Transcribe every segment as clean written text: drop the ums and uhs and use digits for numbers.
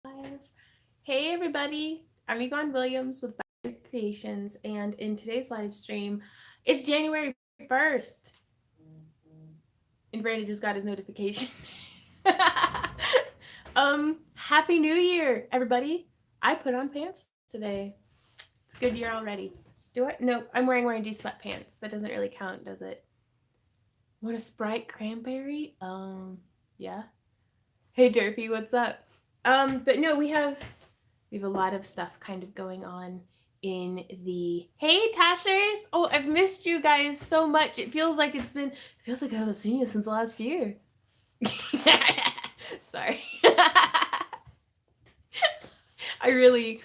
Live. Hey everybody, I'm Egon Williams with Back Creations, and in today's live stream, it's January 1st, and Brandon just got his notification. Happy New Year, everybody! I put on pants today. It's a good year already. Do I? No, I'm wearing Randy sweatpants. That doesn't really count, does it? What a Sprite cranberry. Yeah. Hey Derpy, what's up? But no, we have a lot of stuff kind of going on in the Hey Tashers! Oh, I've missed you guys so much. It feels like I haven't seen you since last year. Sorry. I really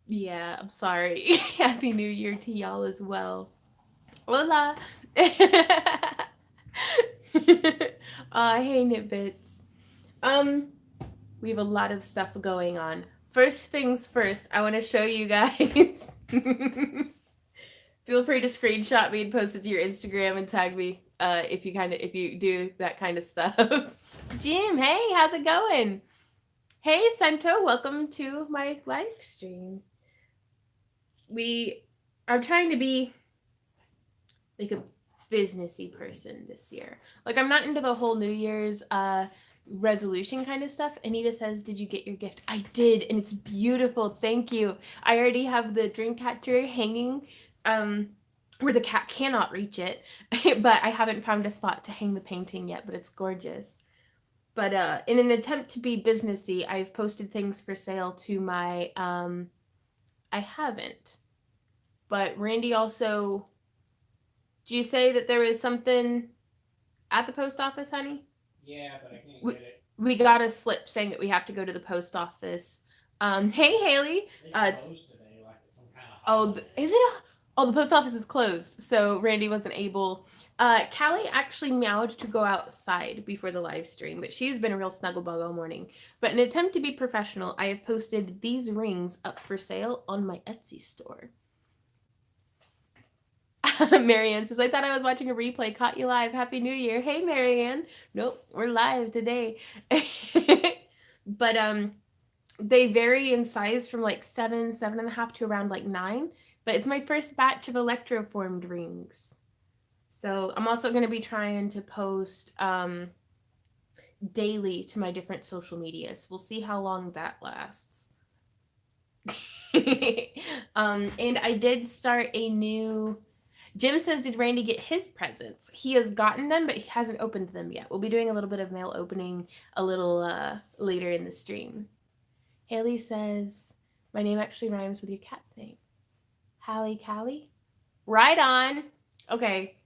yeah, I'm sorry. Happy New Year to y'all as well. Hola. Hey Nitbits. Um, we have a lot of stuff going on. First things first, I want to show you guys. Feel free to screenshot me and post it to your Instagram and tag me if you do that kind of stuff. Jim, hey, how's it going? Hey, Sento, welcome to my live stream. We are trying to be like a businessy person this year. Like I'm not into the whole New Year's resolution kind of stuff. Anita says, "Did you get your gift?" I did, and it's beautiful. Thank you. I already have the dream catcher hanging where the cat cannot reach it, but I haven't found a spot to hang the painting yet, but it's gorgeous. But in an attempt to be businessy, I've posted things for sale to my I haven't. But Randy also, did you say that there was something at the post office, honey? Yeah, but I can't We, get it. we got a slip saying that we have to go to the post office. Hey Haley. It's closed today, like it's some kind of Oh, holiday. is it? Oh, the post office is closed, so Randy wasn't able. Callie actually meowed to go outside before the live stream, but she's been a real snuggle bug all morning. But in an attempt to be professional, I have posted these rings up for sale on my Etsy store. Marianne says, I thought I was watching a replay. Caught you live. Happy New Year. Hey, Marianne. Nope, we're live today. But they vary in size from like 7.5 to around like 9. But it's my first batch of electroformed rings. So I'm also going to be trying to post daily to my different social medias. We'll see how long that lasts. And I did start a new. Jim says, did Randy get his presents? He has gotten them, but he hasn't opened them yet. We'll be doing a little bit of mail opening a little later in the stream. Haley says, my name actually rhymes with your cat's name. Hallie Callie? Right on. Okay.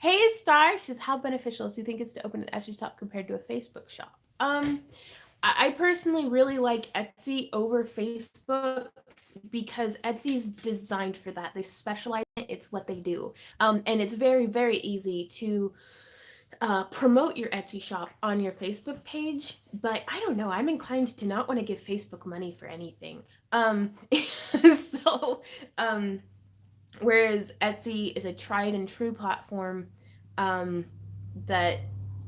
Hey, Star. She says, how beneficial do you think it's to open an Etsy shop compared to a Facebook shop? I personally really like Etsy over Facebook because Etsy's designed for that. They specialize in it. It's what they do. And it's very, very easy to promote your Etsy shop on your Facebook page. But I don't know. I'm inclined to not want to give Facebook money for anything. So, um, whereas Etsy is a tried and true platform um, that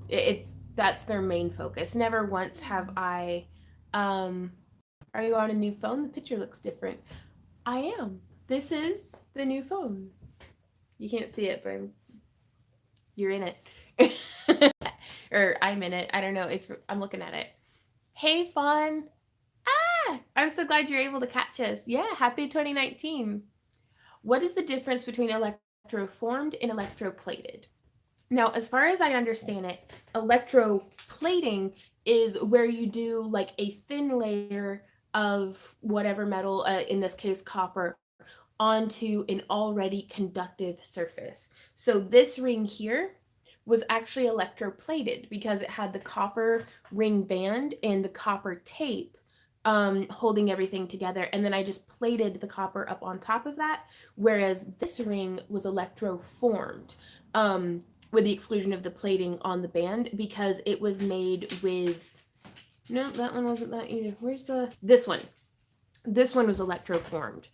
it's that's their main focus. Never once have I. Are you on a new phone? The picture looks different. I am. This is the new phone. You can't see it, but you're in it. Or I'm in it. I don't know. I'm looking at it. Hey, Fawn. I'm so glad you're able to catch us. Yeah, happy 2019. What is the difference between electroformed and electroplated? Now, as far as I understand it, electroplating is where you do like a thin layer of whatever metal, in this case copper, onto an already conductive surface. So this ring here was actually electroplated because it had the copper ring band and the copper tape holding everything together. And then I just plated the copper up on top of that. Whereas this ring was electroformed with the exclusion of the plating on the band because it was made with. No, that one wasn't that either. Where's the. This one. This one was electroformed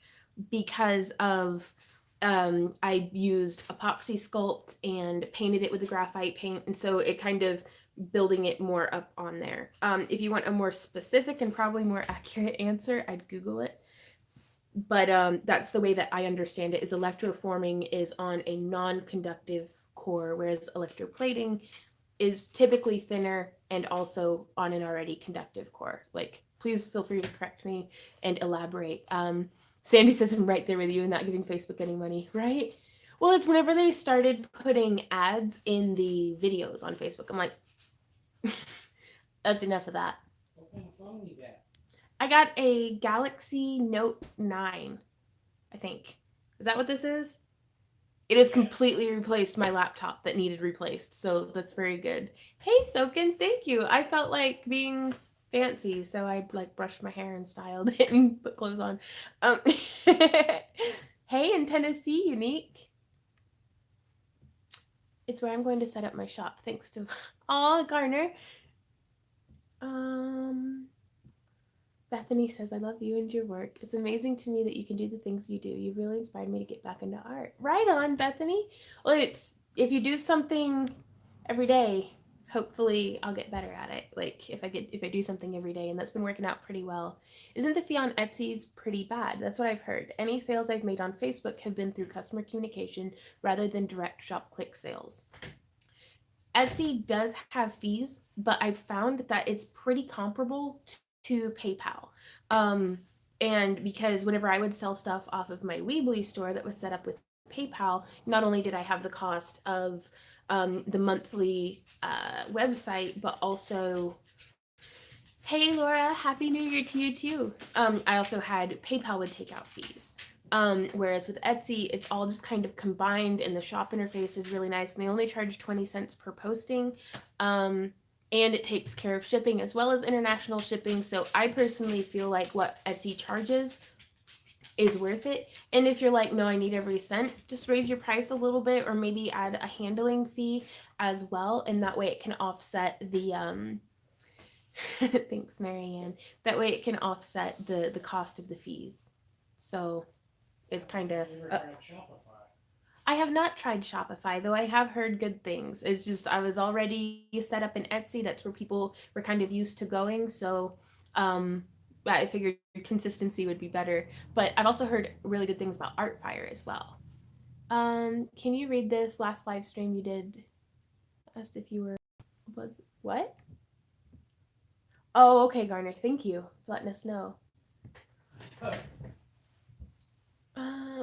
because of I used epoxy sculpt and painted it with the graphite paint, and so it kind of building it more up on there. If you want a more specific and probably more accurate answer, I'd Google it. But that's the way that I understand it. Is electroforming is on a non-conductive core, whereas electroplating is typically thinner and also on an already conductive core. Like, please feel free to correct me and elaborate. Sandy says I'm right there with you and not giving Facebook any money, right? Well, it's whenever they started putting ads in the videos on Facebook. I'm like, that's enough of that. What kind of phone you got? I got a Galaxy Note 9, I think. Is that what this is? It has completely replaced my laptop that needed replaced, so that's very good. Hey, Soken, thank you. I felt like being fancy, so I like brushed my hair and styled it and put clothes on. Hey, in Tennessee, Unique. It's where I'm going to set up my shop, thanks to Garner. Bethany says, I love you and your work. It's amazing to me that you can do the things you do. You really inspired me to get back into art. Right on, Bethany. Well, it's if you do something every day, hopefully I'll get better at it. Like if I do something every day, and that's been working out pretty well. Isn't the fee on Etsy's pretty bad? That's what I've heard. Any sales I've made on Facebook have been through customer communication rather than direct shop click sales. Etsy does have fees, but I've found that it's pretty comparable to PayPal. And because whenever I would sell stuff off of my Weebly store that was set up with PayPal, not only did I have the cost of the monthly website, but also, hey Laura, Happy New Year to you too. I also had PayPal would take out fees. Whereas with Etsy, it's all just kind of combined, and the shop interface is really nice, and they only charge 20 cents per posting. And it takes care of shipping as well as international shipping. So I personally feel like what Etsy charges is worth it. And if you're like, no, I need every cent, just raise your price a little bit, or maybe add a handling fee as well. And that way it can offset the, thanks, Marianne. That way it can offset the cost of the fees. So it's kind of... I have not tried Shopify, though I have heard good things. It's just I was already set up in Etsy. That's where people were kind of used to going. So I figured consistency would be better. But I've also heard really good things about Artfire as well. Can you read this last live stream you did? Asked if you were... What? Oh, okay, Garner. Thank you for letting us know.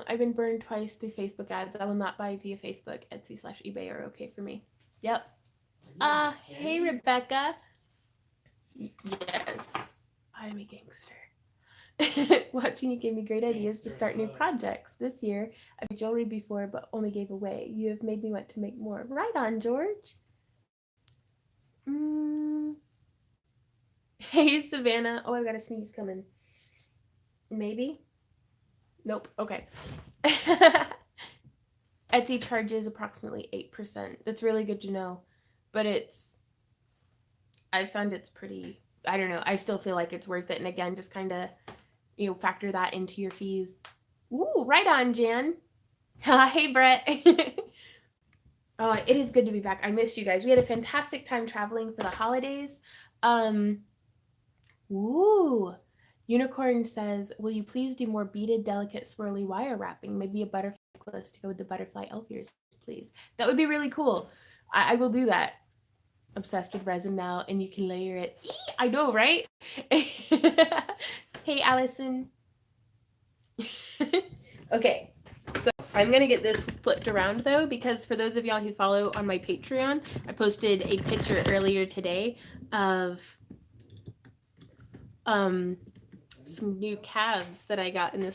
I've been burned twice through Facebook ads. I will not buy via Facebook. Etsy/eBay are okay for me. Yep. Hey, Rebecca. Yes, I'm a gangster. Watching you gave me great ideas to start new projects. This year, I made jewelry before, but only gave away. You have made me want to make more. Right on, George. Hey, Savannah. Oh, I've got a sneeze coming. Maybe? Nope. Okay. Etsy charges approximately 8%. That's really good to know. But I found it's pretty, I don't know. I still feel like it's worth it. And again, just kind of, factor that into your fees. Ooh, right on, Jan. Hey, Brett. It is good to be back. I missed you guys. We had a fantastic time traveling for the holidays. Unicorn says, will you please do more beaded, delicate, swirly wire wrapping? Maybe a butterfly necklace to go with the butterfly elf ears, please. That would be really cool. I will do that. Obsessed with resin now, and you can layer it. I know, right? Hey, Allison. Okay, so I'm going to get this flipped around, though, because for those of y'all who follow on my Patreon, I posted a picture earlier today of some new calves that I got in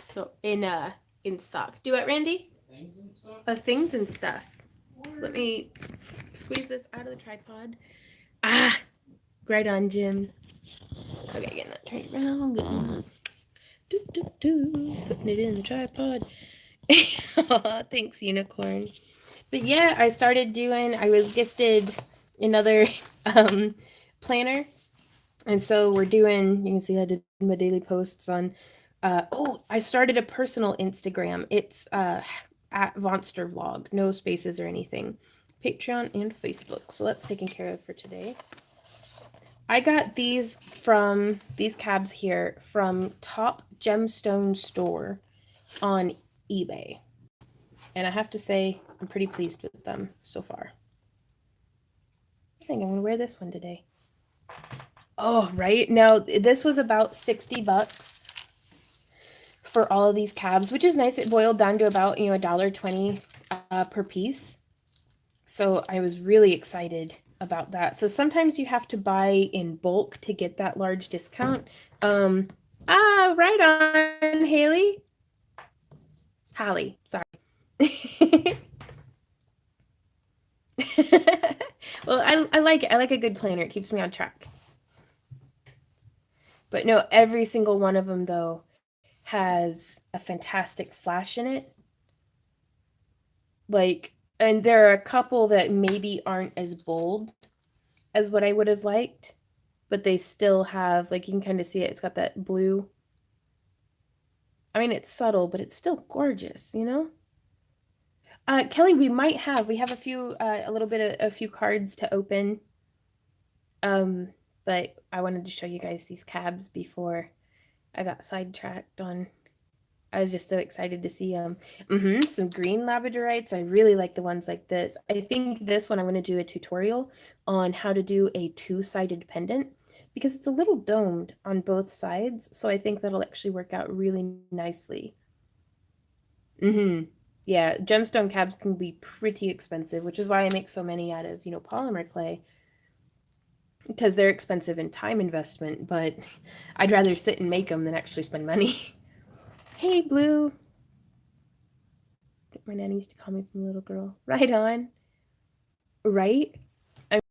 stock. Do it, Randy? Things and stuff? Of things and stuff. So let me squeeze this out of the tripod. Right on, Jim. Okay, getting that turned around. Putting it in the tripod. Thanks, Unicorn. But yeah, I was gifted another planner. And so we're doing, you can see I did my daily posts on, I started a personal Instagram. It's at Vonster Vlog, no spaces or anything. Patreon and Facebook. So that's taken care of for today. I got these cabs here from Top Gemstone Store on eBay. And I have to say, I'm pretty pleased with them so far. I think I'm going to wear this one today. Oh, right. Now, this was about $60 for all of these cabs, which is nice. It boiled down to about, $1.20 per piece. So I was really excited about that. So sometimes you have to buy in bulk to get that large discount. Right on, Haley. Hallie, sorry. Well, I like it. I like a good planner. It keeps me on track. But no, every single one of them, though, has a fantastic flash in it. Like, and there are a couple that maybe aren't as bold as what I would have liked, but they still have, like, you can kind of see it. It's got that blue. I mean, it's subtle, but it's still gorgeous, you know? Kelly, we have a few cards to open. But I wanted to show you guys these cabs before I got sidetracked on. I was just so excited to see some green labradorites. I really like the ones like this. I think this one I'm going to do a tutorial on how to do a two-sided pendant because it's a little domed on both sides. So I think that'll actually work out really nicely. Yeah, gemstone cabs can be pretty expensive, which is why I make so many out of, polymer clay. Because they're expensive in time investment, but I'd rather sit and make them than actually spend money. Hey, Blue. My nanny used to call me from little girl. Right on. Right? I've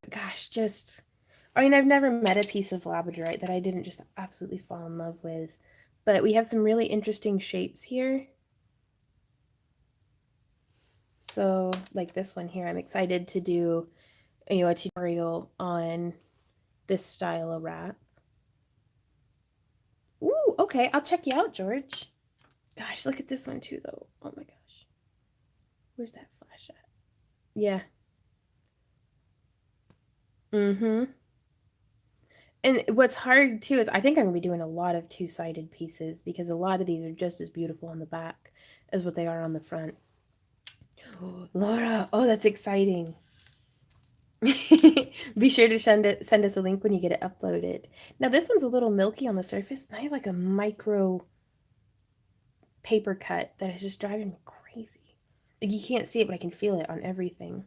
never met a piece of labradorite that I didn't just absolutely fall in love with. But we have some really interesting shapes here. So, like this one here, I'm excited to do, a tutorial on this style of wrap. Ooh, okay, I'll check you out, George. Gosh, look at this one too, though. Oh my gosh. Where's that flash at? Yeah. Mm-hmm. And what's hard too is I think I'm gonna be doing a lot of two-sided pieces because a lot of these are just as beautiful on the back as what they are on the front. Oh, Laura, oh, that's exciting. Be sure to send us a link when you get it uploaded. Now this one's a little milky on the surface, and I have like a micro paper cut that is just driving me crazy. Like you can't see it, but I can feel it on everything.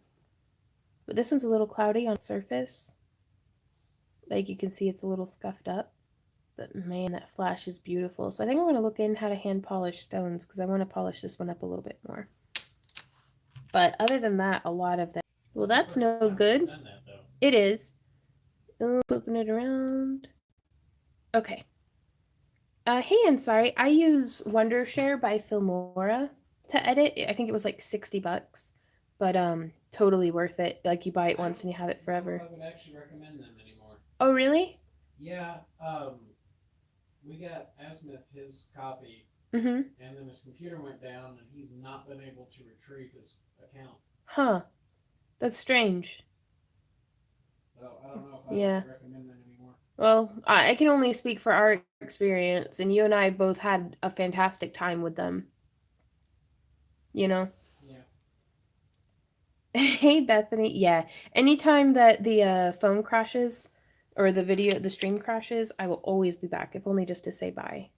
But this one's a little cloudy on surface. Like you can see it's a little scuffed up. But man, that flash is beautiful. So I think I'm going to look in how to hand polish stones because I want to polish this one up a little bit more. But other than that, a lot of that. Well, that's no good. It is. Flipping it around. Okay. Hey, and sorry, I use Wondershare by Filmora to edit. I think it was like $60, but totally worth it. Like you buy it once and you have it forever. I would actually recommend them anymore. Oh, really? Yeah. We got Asmith his copy, Mm-hmm. and then his computer went down, and he's not been able to retrieve his account. Huh. That's strange. So I don't know if I would recommend them anymore. Well, I can only speak for our experience, and you and I both had a fantastic time with them. You know? Yeah. Hey, Bethany. Yeah. Anytime that the phone crashes or the stream crashes, I will always be back, if only just to say bye.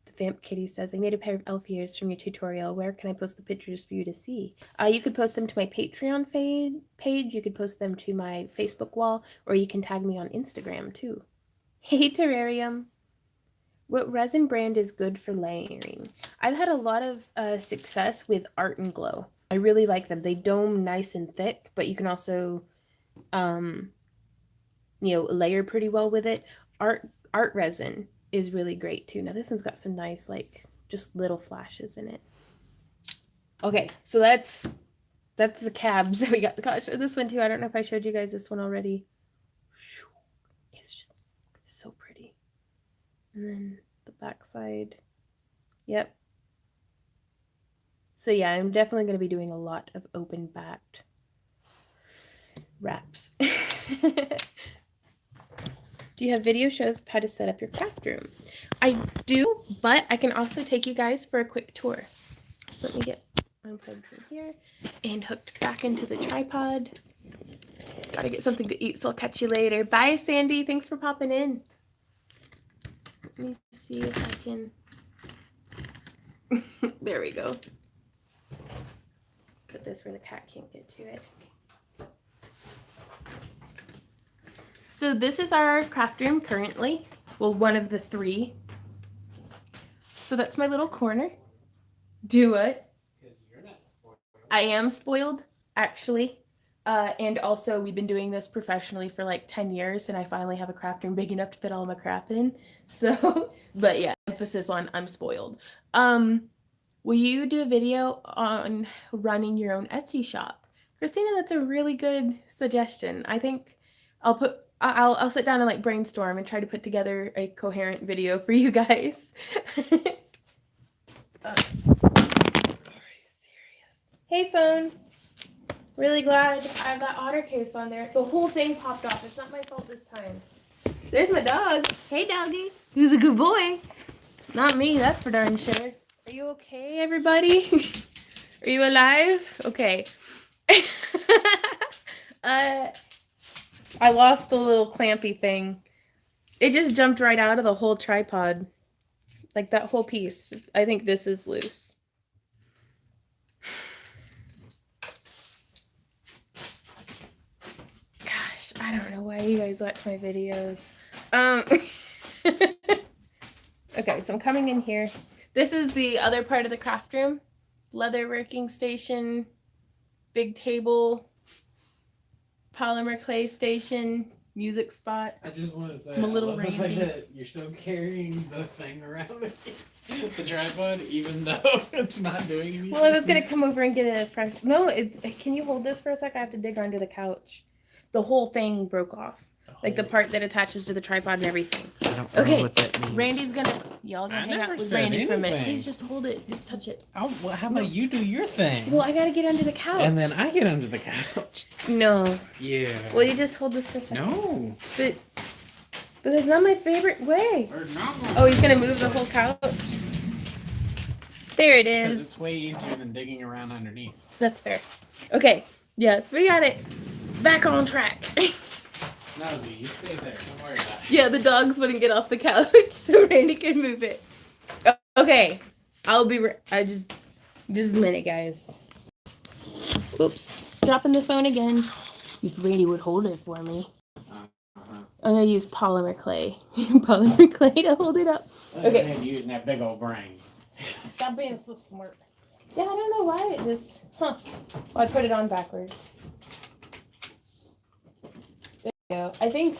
The Vamp Kitty says, I made a pair of elf ears from your tutorial. Where can I post the pictures for you to see? You could post them to my Patreon page. You could post them to my Facebook wall, or you can tag me on Instagram, too. Hey, Terrarium. What resin brand is good for layering? I've had a lot of success with Art and Glow. I really like them. They dome nice and thick, but you can also, layer pretty well with it. Art resin is really great too. Now this one's got some nice, like, just little flashes in it. Okay, so that's the cabs that we got. Gosh, this one too. I don't know if I showed you guys this one already. It's so pretty. And then the back side. Yep. So yeah, I'm definitely going to be doing a lot of open backed wraps. Do you have video shows of how to set up your craft room? I do, but I can also take you guys for a quick tour. So let me get unplugged from here and hooked back into the tripod. Gotta get something to eat, so I'll catch you later. Bye, Sandy. Thanks for popping in. Let me see if I can. There we go. Put this where the cat can't get to it. So this is our craft room currently. Well, one of the 3. So that's my little corner. Do what? Because you're not spoiled. I am spoiled, actually. And also, we've been doing this professionally for like 10 years, and I finally have a craft room big enough to fit all my crap in. So, but yeah, emphasis on I'm spoiled. Will you do a video on running your own Etsy shop? Christina, that's a really good suggestion. I think I'll sit down and like brainstorm and try to put together a coherent video for you guys. Are you serious? Hey, phone. Really glad I have that otter case on there. The whole thing popped off. It's not my fault this time. There's my dog. Hey, doggy. He's a good boy. Not me, that's for darn sure. Are you okay, everybody? Are you alive? Okay. I lost the little clampy thing. It just jumped right out of the whole tripod. Like that whole piece. I think this is loose. Gosh, I don't know why you guys watch my videos. Okay, so I'm coming in here. This is the other part of the craft room. Leather working station, big table, polymer clay station, music spot. I just want to say, I'm a little I love the fact randy. that you're still carrying the thing around the tripod, even though it's not doing anything. Well, I was gonna come over and get a fresh. No, can you hold this for a sec? I have to dig under the couch. The whole thing broke off, like the part that attaches to the tripod and everything. I don't Okay, know what that means. Randy's gonna. Y'all gonna hang out with Randy for a minute. Please just hold it. Just touch it. Oh, well, how about you do your thing? Well, I gotta get under the couch. And then I get under the couch. No. Yeah. Well, you just hold this for a second. No. But that's not my favorite way. Or not. Oh, he's gonna move the whole couch. There it Because is. it's way easier than digging around underneath. That's fair. Okay. Yeah, we got it. Back on track. No, Z, you stay there. Don't worry about it. Yeah, the dogs wouldn't get off the couch, so Randy can move it. Okay. I'll be just a minute, guys. Oops. Dropping the phone again. If Randy would hold it for me. I'm gonna use polymer clay. Polymer clay to hold it up. Okay. You're using that big old brain. Stop being so smart. Yeah, I don't know why it just, Well, I put it on backwards. There we go. I think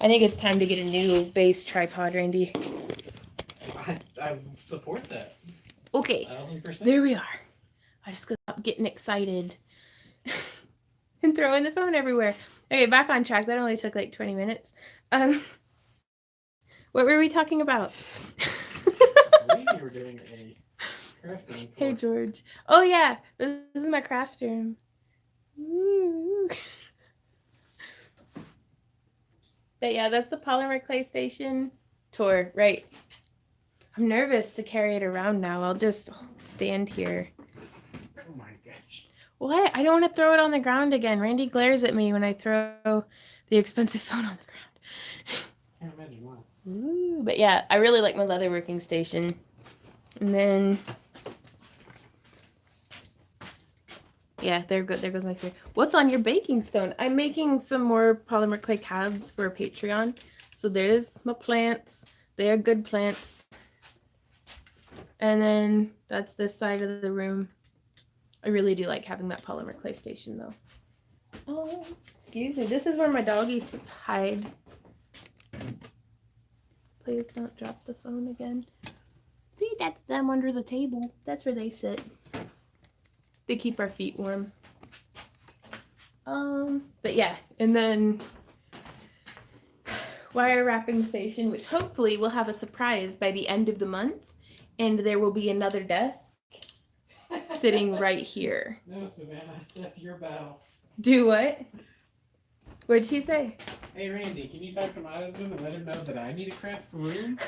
it's time to get a new base tripod, Randy. I support that. Okay. 1000%. There we are. I just gotta stop getting excited and throwing the phone everywhere. Okay, back on track. That only took like 20 minutes. What were we talking about? I believe you were doing a craft room. Hey, George. Oh, yeah. This is my craft room. Woo. But yeah, that's the polymer clay station tour. Right. I'm nervous to carry it around now. I'll just stand here. Oh my gosh. What? I don't want to throw it on the ground again. Randy glares at me when I throw the expensive phone on the ground. Can't imagine why. Ooh, but yeah, I really like my leather working station. And then, yeah, there goes my fear. What's on your baking stone? I'm making some more polymer clay cabs for Patreon. So there's my plants. They are good plants. And then that's this side of the room. I really do like having that polymer clay station though. Oh, excuse me. This is where my doggies hide. Please don't drop the phone again. See, that's them under the table. That's where they sit. They keep our feet warm. But yeah, and then wire wrapping station, which hopefully will have a surprise by the end of the month. And there will be another desk sitting right here. No, Savannah, that's your battle. Do what? What'd she say? Hey, Randy, can you talk to my husband and let him know that I need a craft room?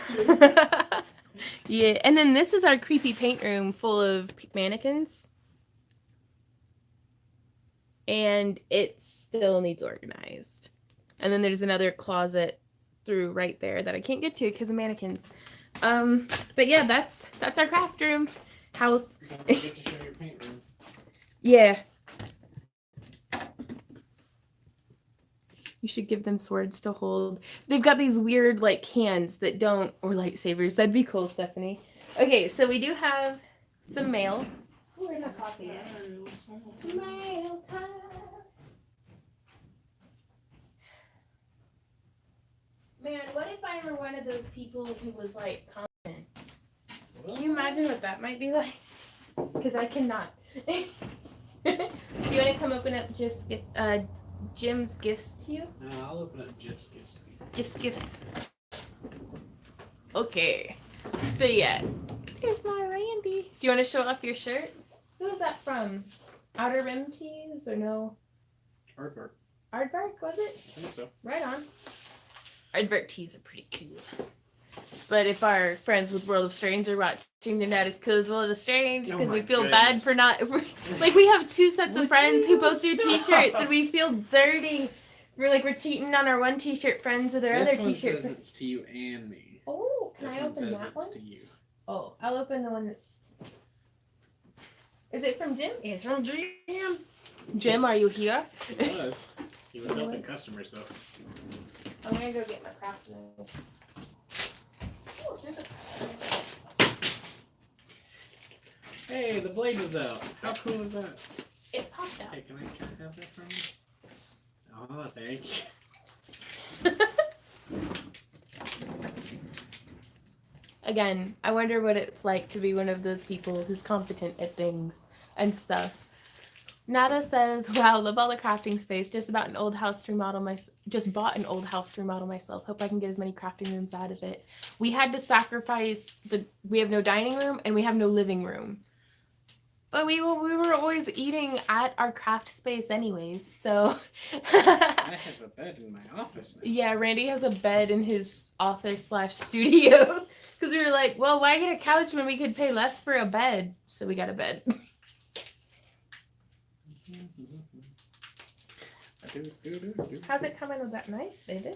Yeah, and then this is our creepy paint room full of mannequins. And it still needs organized. And then there's another closet through right there that I can't get to because of mannequins. But yeah, that's our craft room house. Don't forget to show your paint room. Yeah. You should give them swords to hold. They've got these weird like hands that don't, or lightsabers. That'd be cool, Stephanie. Okay, so we do have some mail. Oh, where's my coffee? Mail time. Man, what if I were one of those people who was like confident? Can you imagine what that might be like? Because I cannot. Do you want to come open up Jim's gifts to you? No, I'll open up Jeff's gifts. Jim's gifts. Okay. So yeah, here's my Randy. Do you want to show off your shirt? Who is that from? Outer Rim Tees or no? Aardvark. Aardvark, was it? I think so. Right on. Aardvark tees are pretty cool. But if our friends with World of Strange are watching, they're not as cool as World of Strange because we feel bad for not. Like, we have two sets of friends who both do t-shirts and we feel dirty. We're cheating on our one t-shirt friends with our other t-shirt. This one says it's to you and me. Oh, can this I one open says that it's one? to you. Oh, I'll open the one that's just. Is it from Jim? It's from Jim. Jim, are you here? He was. He was helping customers though. I'm gonna go get my craft knife. Oh, there's a. Hey, the blade was out. How cool is that? It popped out. Hey, can I have that from you? Oh, thank you. Again, I wonder what it's like to be one of those people who's competent at things and stuff. Nada says, "Wow, love all the crafting space. Just bought an old house to remodel myself. Hope I can get as many crafting rooms out of it. We had to sacrifice we have no dining room and we have no living room. But we were always eating at our craft space anyways, so." I have a bed in my office now. Yeah, Randy has a bed in his office/studio. Because we were like, well, why get a couch when we could pay less for a bed? So we got a bed. How's it coming with that knife, baby?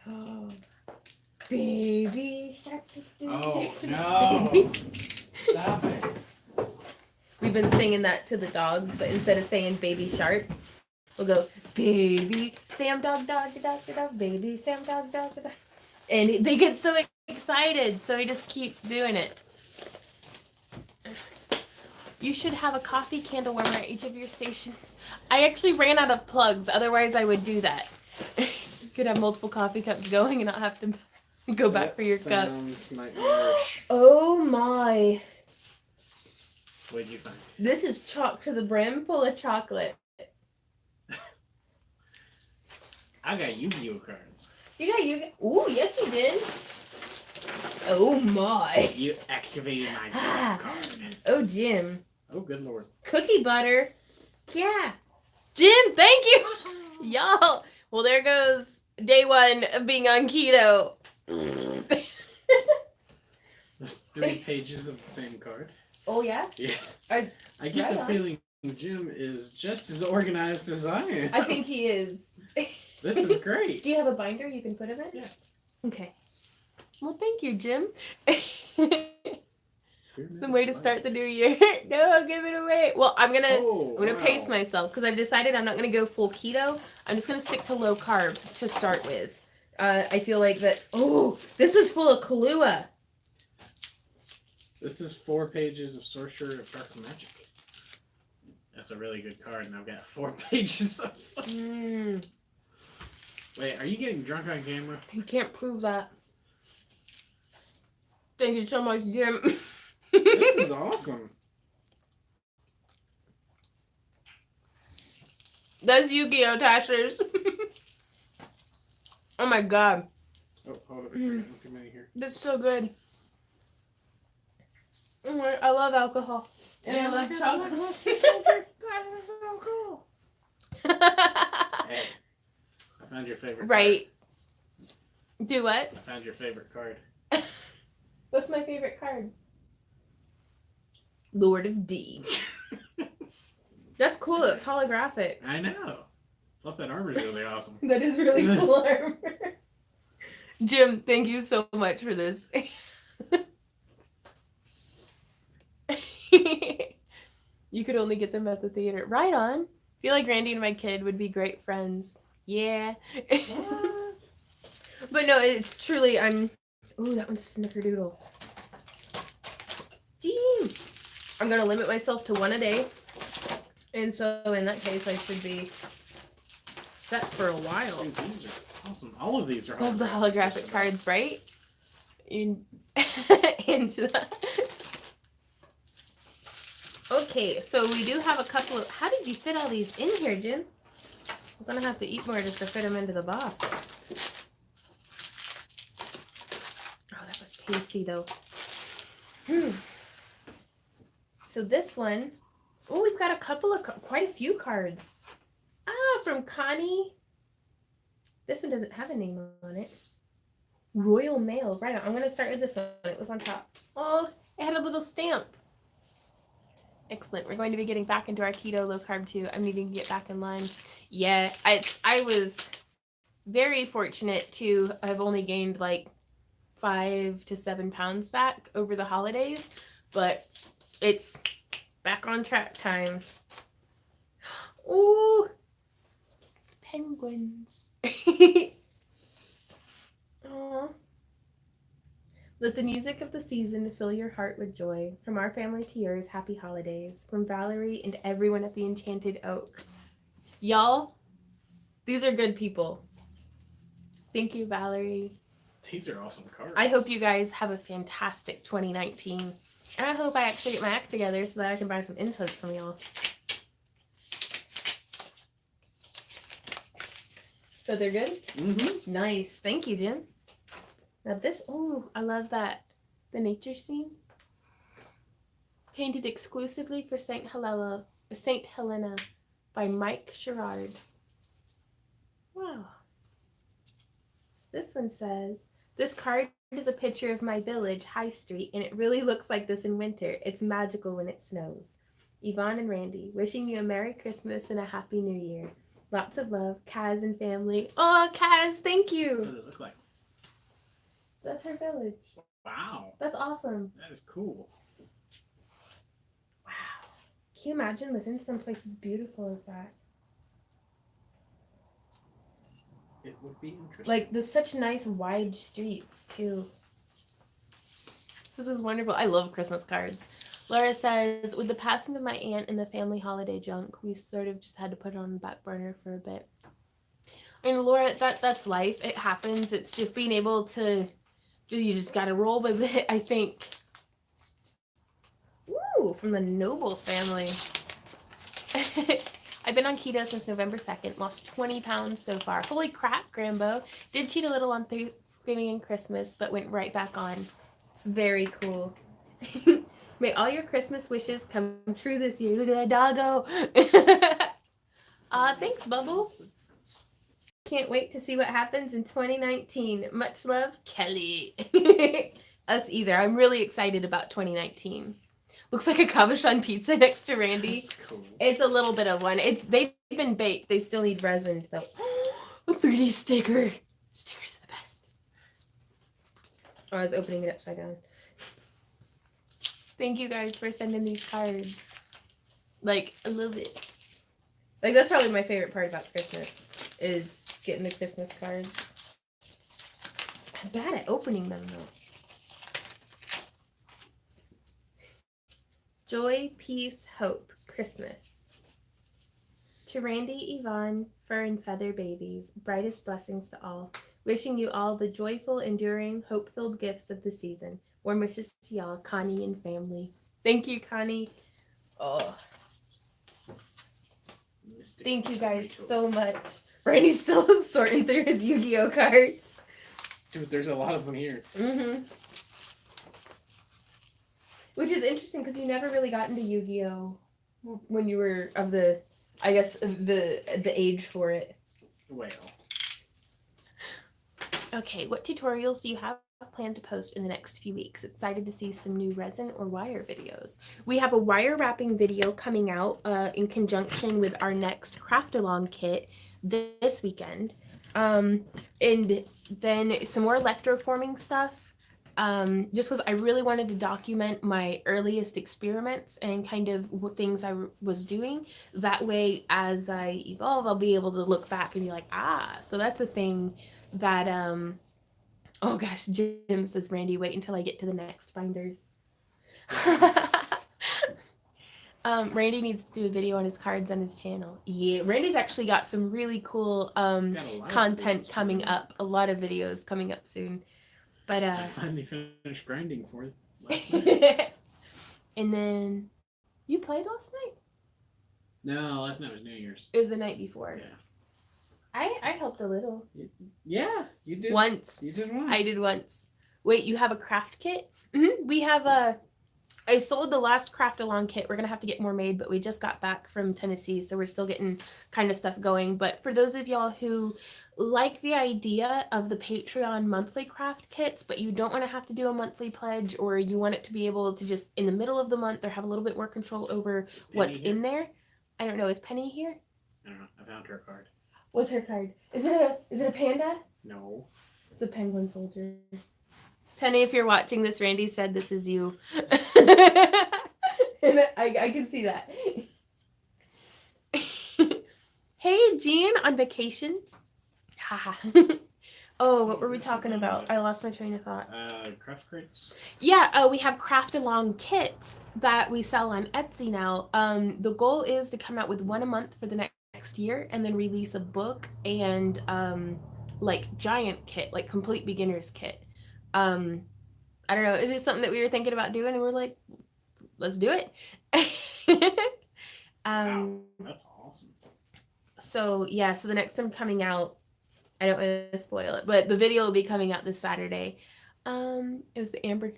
Oh, baby shark. Oh, no. Stop it. We've been singing that to the dogs, but instead of saying baby shark, we'll go, baby Sam dog, baby Sam dog, dog. And they get so excited, so we just keep doing it. You should have a coffee candle warmer at each of your stations. I actually ran out of plugs, otherwise I would do that. You could have multiple coffee cups going and not have to go back for your cup. Sounds nightmarish. Oh my. What'd you find? This is chock to the brim full of chocolate. I got Yu-Gi-Oh cards. You got Yu-Gi-Oh? Ooh, yes you did. Oh my. You activated my card. Oh, Jim. Oh, good lord. Cookie butter. Yeah. Jim, thank you. Y'all. Well, there goes day one of being on keto. There's 3 pages of the same card. Oh, yeah? Yeah. I get the feeling Jim is just as organized as I am. I think he is. This is great. Do you have a binder you can put him in? Yeah. Okay. Well, thank you, Jim. Some way to start the new year. No, give it away. Well, I'm gonna pace myself because I've decided I'm not gonna go full keto. I'm just gonna stick to low carb to start with. I feel like that. Oh, this was full of Kahlua. This is 4 pages of Sorcerer of Dark Magic. That's a really good card, and I've got 4 pages of. Wait, are you getting drunk on camera? You can't prove that. Thank you so much, Jim. This is awesome. That's Yu-Gi-Oh! Tashers. Oh my god. Oh, hold up. Too many here. That's so good. I love alcohol. And I love chocolate. Luster Soldier. That is so cool. Hey, I found your favorite Right. Do what? card. I found your favorite card. What's my favorite card? Lord of D. That's cool. It's holographic. I know. Plus, that armor's really awesome. That is really cool armor. Jim, thank you so much for this. You could only get them at the theater. Right on. I feel like Randy and my kid would be great friends. Yeah. But no, it's truly, ooh, that one's snickerdoodle. Damn. I'm going to limit myself to one a day. And so in that case, I should be set for a while. Dude, these are awesome. All of these are Love the holographic cards, right? Angela. Okay, so we do have a couple of... How did you fit all these in here, Jim? I'm going to have to eat more just to fit them into the box. Oh, that was tasty, though. So this one... Oh, we've got a couple of... Quite a few cards. Ah, from Connie. This one doesn't have a name on it. Royal Mail. Right on. I'm going to start with this one. It was on top. Oh, it had a little stamp. Excellent. We're going to be getting back into our keto low carb too. I'm needing to get back in line. Yeah, I was very fortunate to have only gained like 5 to 7 pounds back over the holidays, but it's back on track time. Ooh, penguins. Aww. Let the music of the season fill your heart with joy. From our family to yours, happy holidays. From Valerie and everyone at the Enchanted Oak. Y'all, these are good people. Thank you, Valerie. These are awesome cards. I hope you guys have a fantastic 2019. And I hope I actually get my act together so that I can buy some incense from y'all. So they're good? Mm-hmm. Nice. Thank you, Jim. Now this, oh, I love that. The nature scene. Painted exclusively for St. Helena by Mike Sherrard. Wow. So this one says, this card is a picture of my village, High Street, and it really looks like this in winter. It's magical when it snows. Yvonne and Randy, wishing you a Merry Christmas and a Happy New Year. Lots of love, Kaz and family. Oh, Kaz, thank you. What does it look like? That's her village. Wow. That's awesome. That is cool. Wow. Can you imagine living someplace as beautiful as that? It would be interesting. Like, there's such nice wide streets, too. This is wonderful. I love Christmas cards. Laura says, with the passing of my aunt and the family holiday junk, we sort of just had to put it on the back burner for a bit. And Laura, that's life. It happens. It's just being able to... You just gotta roll with it, I think. Ooh, from the Noble family. I've been on keto since November 2nd. Lost 20 pounds so far. Holy crap, Grambo. Did cheat a little on Thanksgiving and Christmas, but went right back on. It's very cool. May all your Christmas wishes come true this year. Look at that doggo. Thanks, Bubble. Can't wait to see what happens in 2019. Much love, Kelly. Us either. I'm really excited about 2019. Looks like a cabochon pizza next to Randy. That's cool. It's a little bit of one. They've been baked. They still need resin though. A 3D sticker. Stickers are the best. Oh, I was opening it upside down. Thank you guys for sending these cards. Like, I love it. Like, that's probably my favorite part about Christmas is getting the Christmas cards. I'm bad at opening them though. Joy, peace, hope, Christmas. To Randy, Yvonne, fur and feather babies, brightest blessings to all. Wishing you all the joyful, enduring, hope-filled gifts of the season. Warm wishes to y'all, Connie and family. Thank you, Connie. Oh, Mystic thank you guys tomato. so much. Randy's still sorting through his Yu-Gi-Oh cards. Dude, there's a lot of them here. Mm-hmm. Which is interesting because you never really got into Yu-Gi-Oh when you were of the, I guess the age for it. Well. Okay, what tutorials do you have planned to post in the next few weeks? Excited to see some new resin or wire videos. We have a wire wrapping video coming out in conjunction with our next craft along kit this weekend. And then some more electroforming stuff. Just because I really wanted to document my earliest experiments and kind of what things I was doing. That way, as I evolve, I'll be able to look back and be like, so that's a thing that oh gosh, Jim says, Randy, wait until I get to the next binders. Randy needs to do a video on his cards on his channel. Yeah, Randy's actually got some really cool content coming up. A lot of videos coming up soon. But I finally finished grinding for it last night. And then you played last night? No, last night was New Year's. It was the night before. Yeah. I helped a little. Yeah, you did. Once. You did once. I did once. Wait, you have a craft kit? Mm-hmm. We have I sold the last craft along kit. We're going to have to get more made, but we just got back from Tennessee, so we're still getting kind of stuff going. But for those of y'all who like the idea of the Patreon monthly craft kits, but you don't want to have to do a monthly pledge, or you want it to be able to just in the middle of the month or have a little bit more control over what's in there. I don't know. Is Penny here? I don't know. I found her card. What's her card? Is it a panda? No. It's a penguin soldier. Penny, if you're watching this, Randy said this is you. And I can see that. Hey, Jean, on vacation? Haha. Oh, what were we talking about? I lost my train of thought. Craft crates? Yeah, we have craft along kits that we sell on Etsy now. The goal is to come out with one a month for the next year and then release a book and like giant kit, like complete beginner's kit. I don't know, is it something that we were thinking about doing and we're like, let's do it. Wow, that's awesome. So yeah, so the next one coming out, I don't want to spoil it, but the video will be coming out this Saturday. It was the Amber.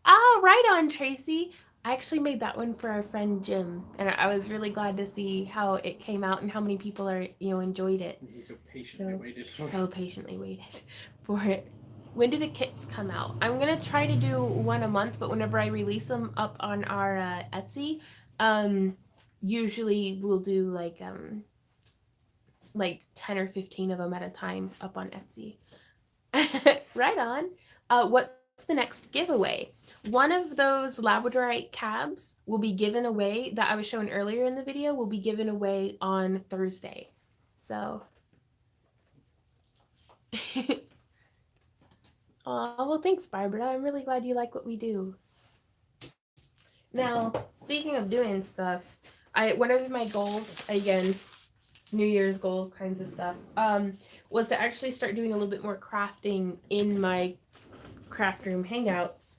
Oh, right on, Tracy. I actually made that one for our friend Jim, and I was really glad to see how it came out and how many people enjoyed it. He so patiently waited for it. So patiently waited for it. When do the kits come out? I'm gonna try to do one a month, but whenever I release them up on our Etsy, usually we'll do like 10 or 15 of them at a time up on Etsy. Right on. What's the next giveaway? One of those Labradorite cabs will be given away that I was showing earlier in the video will be given away on Thursday. So oh, well, thanks, Barbara. I'm really glad you like what we do. Now, speaking of doing stuff, one of my goals, again, New Year's goals kinds of stuff, was to actually start doing a little bit more crafting in my Craftroom Hangouts.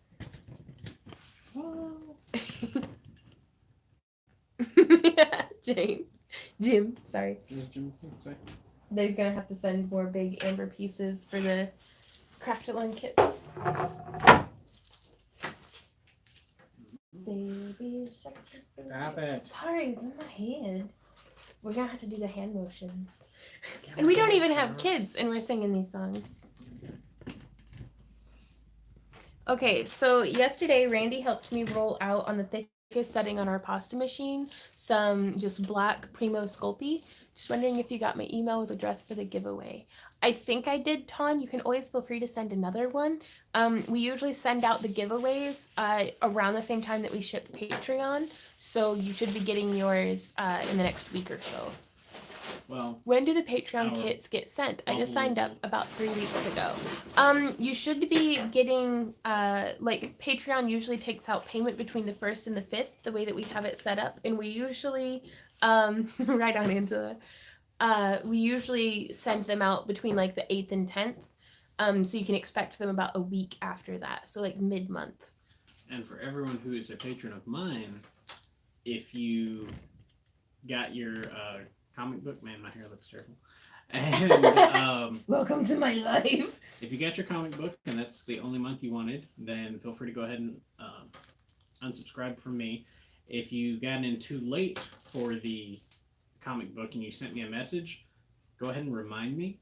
Jim, sorry. They's gonna have to send more big amber pieces for the craft along kits. Baby shark. Stop it. Sorry, it's in my head. We're gonna have to do the hand motions. And we don't even have kids, and we're singing these songs. Okay, so yesterday Randy helped me roll out on the thickest setting on our pasta machine some just black Primo Sculpey. Just wondering if you got my email with address for the giveaway. I think I did, Ton. You can always feel free to send another one. We usually send out the giveaways around the same time that we ship Patreon, so you should be getting yours in the next week or so. Well, when do the Patreon kits get sent? I just signed up about 3 weeks ago. You should be getting, like, Patreon usually takes out payment between the 1st and the 5th, the way that we have it set up. And we usually, right on, Angela. We usually send them out between, like, the 8th and 10th. So you can expect them about a week after that. So, like, mid-month. And for everyone who is a patron of mine, if you got your, comic book, man, my hair looks terrible. And welcome to my life. If you got your comic book and that's the only month you wanted, then feel free to go ahead and unsubscribe from me. If you got in too late for the comic book and you sent me a message, go ahead and remind me.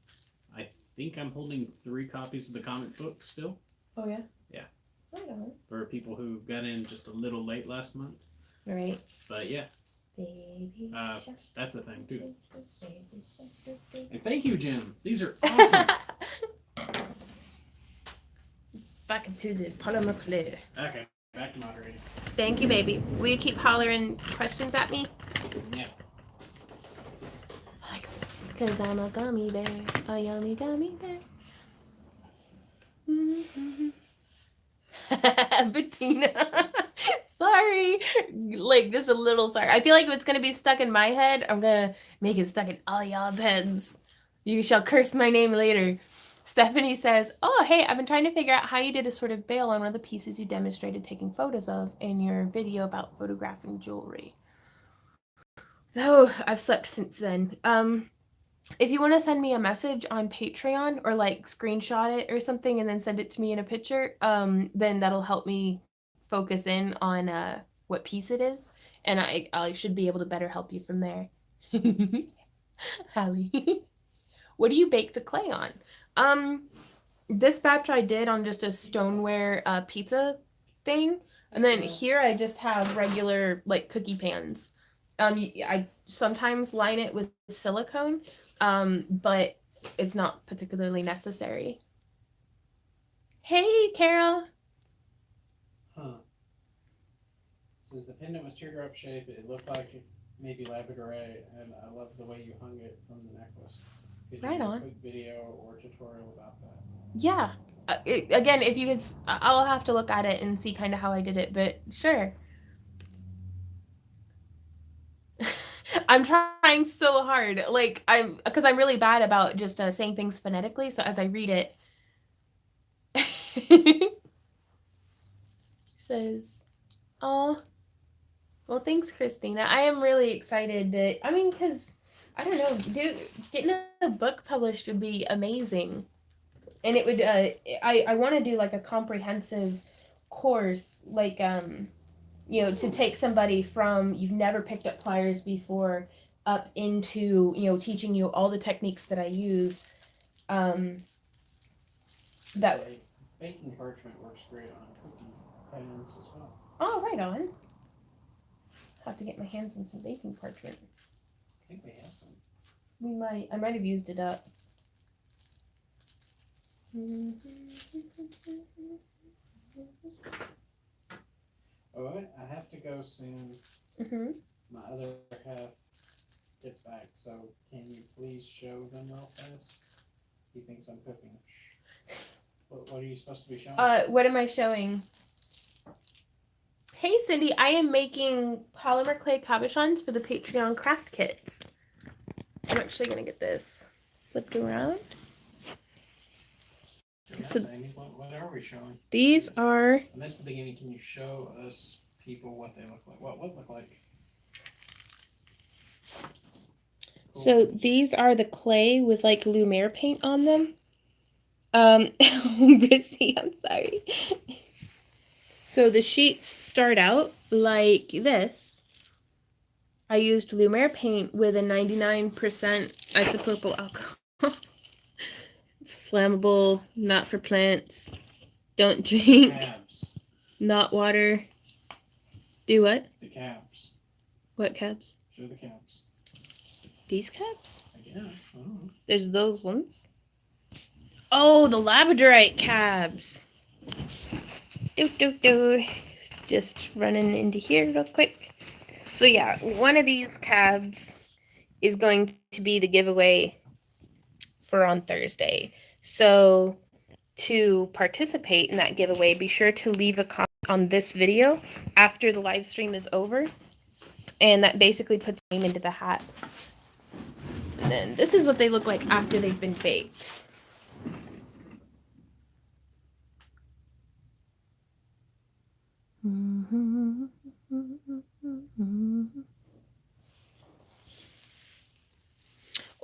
I think I'm holding 3 copies of the comic book still. Oh, yeah? Yeah. Right on. For people who got in just a little late last month. Right. But yeah. Baby that's a thing too. Baby. And thank you, Jim. These are awesome. Back into the polymer clay. Okay, back to moderating. Thank you, baby. Will you keep hollering questions at me? Yeah. Because I'm a gummy bear. A yummy gummy bear. Mm-hmm. Bettina. Sorry. Like, just a little sorry. I feel like if it's going to be stuck in my head, I'm going to make it stuck in all y'all's heads. You shall curse my name later. Stephanie says, oh, hey, I've been trying to figure out how you did a sort of bail on one of the pieces you demonstrated taking photos of in your video about photographing jewelry. Oh, I've slept since then. If you want to send me a message on Patreon or like screenshot it or something and then send it to me in a picture, then that'll help me focus in on what piece it is, and I should be able to better help you from there. Hallie. What do you bake the clay on? This batch I did on just a stoneware pizza thing, and then here I just have regular like cookie pans. I sometimes line it with silicone, but it's not particularly necessary. Hey, Carol. Huh. Says the pendant was teardrop shape. It looked like maybe Labradorite, and I love the way you hung it from the necklace. Could you Right do on. a quick video or tutorial about that? Yeah. Again, if you could, I'll have to look at it and see kind of how I did it, but sure. I'm trying so hard. Like, because I'm really bad about just saying things phonetically, so as I read it, says, oh, well, thanks, Christina. I am really excited to, I mean, because, I don't know, getting a book published would be amazing. And it would, I want to do like a comprehensive course, like, to take somebody from you've never picked up pliers before up into, teaching you all the techniques that I use. That baking parchment works great on cookie pans as well. Oh, right on. Have to get my hands on some baking parchment. I think we have some. I might have used it up. Alright, I have to go soon. Mm-hmm. My other half gets back, so can you please show them real fast? He thinks I'm cooking. What are you supposed to be showing? What am I showing? Hey, Cindy, I am making polymer clay cabochons for the Patreon craft kits. I'm actually going to get this flipped around. So, what are we showing? These are... I missed the beginning. Can you show us people what they look like? What look like? Cool. So these are the clay with like Lumiere paint on them. Busy, I'm sorry. So the sheets start out like this. I used Lumiere paint with a 99% isopropyl alcohol. It's flammable, not for plants. Don't drink. Cabs. Not water. Do what? The cabs. What cabs? Show the cabs. These cabs? I guess. I don't know. There's those ones. Oh, the Labradorite cabs. Just running into here real quick. So yeah, one of these cabs is going to be the giveaway for on Thursday. So to participate in that giveaway, be sure to leave a comment on this video after the live stream is over. And that basically puts your name into the hat. And then this is what they look like after they've been baked.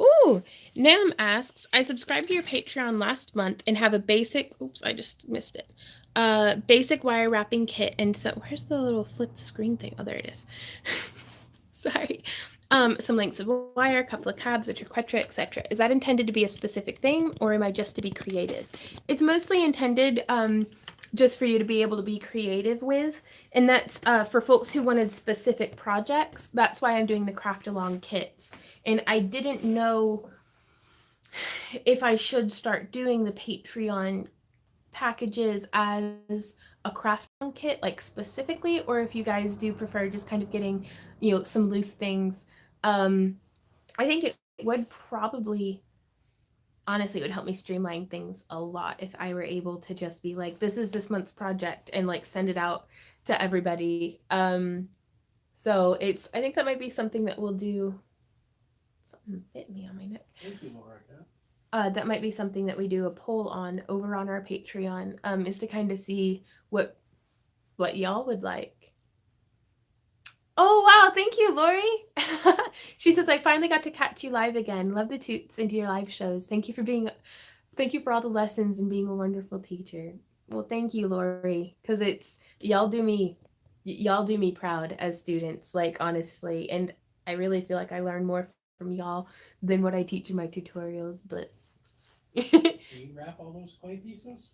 Ooh, Oh, Nam asks, I subscribed to your Patreon last month and have a basic, oops, I just missed it. Basic wire wrapping kit. And so, where's the little flipped screen thing? Oh, there it is. Sorry. Some lengths of wire, a couple of cabs, a triquetra, etc. Is that intended to be a specific thing, or am I just to be creative? It's mostly intended just for you to be able to be creative with, and that's for folks who wanted specific projects. That's why I'm doing the craft along kits. And I didn't know if I should start doing the Patreon packages as a craft kit, like specifically, or if you guys do prefer just kind of getting, some loose things. I think it would probably, honestly, it would help me streamline things a lot if I were able to just be like, this is this month's project and like send it out to everybody. So I think that might be something that we'll do. Something bit me on my neck. Thank you, Laura. That might be something that we do a poll on over on our Patreon, is to kind of see what y'all would like. Oh wow, thank you, Lori. She says, I finally got to catch you live again. Love the toots into your live shows. Thank you for all the lessons and being a wonderful teacher. Well, thank you, Lori, because y'all do me proud as students, like honestly, and I really feel like I learn more from y'all than what I teach in my tutorials, but Do you wrap all those clay pieces?